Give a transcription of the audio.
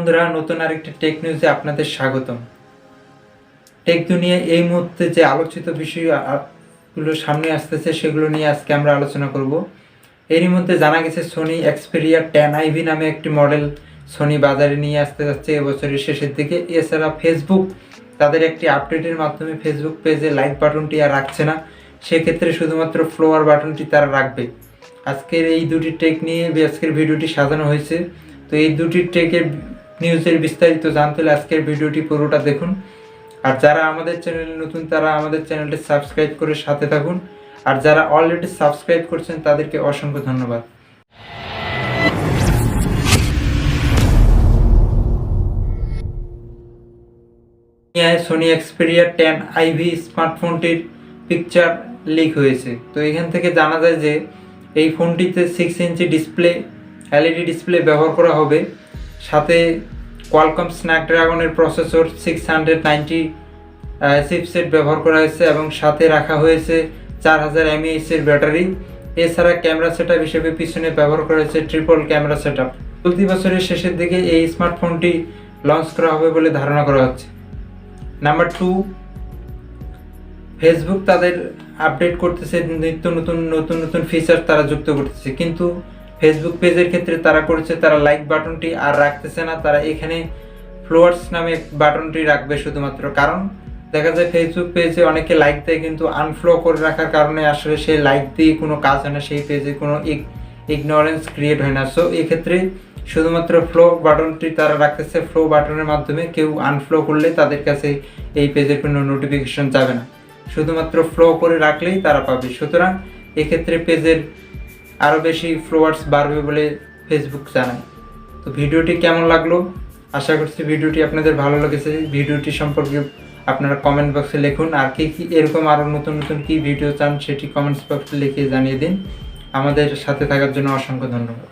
বন্ধুরা, নতুন আরেকটি টেক নিউজে আপনাদের স্বাগতম। টেক দুনিয়া এই মুহূর্তে যে আলোচিত বিষয়গুলো সামনে আসতেছে সেগুলো নিয়ে আজকে আমরা আলোচনা করব। এরই মধ্যে জানা গেছে সোনি এক্সপেরিয়া 10iv নামে একটি মডেল সোনি বাজারে নিয়ে আসতে যাচ্ছে এবছরের শেষের দিকে। এছাড়া ফেসবুক তাদের একটি আপডেটের মাধ্যমে ফেসবুক পেজে লাইক বাটনটি আর রাখছে না, সেক্ষেত্রে শুধুমাত্র ফলোয়ার বাটনটি তারা রাখবে। আজকের এই দুটি টেক নিয়ে আজকের ভিডিওটি সাজানো হয়েছে। তো এই দুটি টেকের নিউজের বিস্তারিত জানতে হলে আজকের ভিডিওটি পুরোটা দেখুন। আর যারা আমাদের চ্যানেলে নতুন তারা আমাদের চ্যানেলটি সাবস্ক্রাইব করে সাথে থাকুন, আর যারা অলরেডি সাবস্ক্রাইব করছেন তাদেরকে অসংখ্য ধন্যবাদ। সোনি এক্সপেরিয়া 10iv স্মার্টফোনটির পিকচার লিক হয়েছে। তো এখান থেকে জানা যায় যে এই ফোনটিতে 6 ইঞ্চি ডিসপ্লে এলইডি ডিসপ্লে ব্যবহার করা হবে, সাথে কোয়ালকম স্ন্যাপড্রাগনের প্রসেসর 690 চিপসেট ব্যবহার করা হয়েছে এবং সাথে রাখা হয়েছে 4000 mAh এর ব্যাটারি। এছাড়া ক্যামেরা সেটআপ হিসেবে পিছনে ব্যবহার করা হয়েছে ট্রিপল ক্যামেরা সেটআপ। চলতি বছরের শেষের দিকে এই স্মার্টফোনটি লঞ্চ করা হবে বলে ধারণা করা হচ্ছে। নাম্বার 2, ফেসবুক তাদের আপডেট করতেছে, নিত্য নতুন ফিচার তারা যুক্ত করতেছে, কিন্তু ফেসবুক পেজের ক্ষেত্রে তারা করেছে তারা লাইক বাটনটি আর রাখতেছে না, তারা এখানে ফলোয়ার্স নামে বাটনটি রাখবে শুধুমাত্র। কারণ দেখা যায় ফেসবুক পেজে অনেকে লাইক দেয় কিন্তু আনফলো করে রাখার কারণে আসলে সেই লাইক দিয়ে কোনো কাজ হয় না, সেই পেজে কোনো ইগনোরেন্স ক্রিয়েট হয় না। সো এক্ষেত্রে শুধুমাত্র ফ্লো বাটনটি তারা রাখতেছে। ফ্লো বাটনের মাধ্যমে কেউ আনফ্লো করলে তাদের কাছে এই পেজের কোনো নোটিফিকেশন যাবে না, শুধুমাত্র ফ্লো করে রাখলেই তারা পাবে। সুতরাং এক্ষেত্রে পেজের আরও বেশি ফলোয়ার্স বাড়বে বলে ফেসবুক জানায়। তো ভিডিওটি কেমন লাগলো? আশা করছি ভিডিওটি আপনাদের ভালো লেগেছে। ভিডিওটি সম্পর্কে আপনারা কমেন্ট বক্সে লিখুন, আর কি এরকম আরও নতুন কি ভিডিও চান সেটি কমেন্টস বক্সে লিখে জানিয়ে দিন। আমাদের সাথে থাকার জন্য অসংখ্য ধন্যবাদ।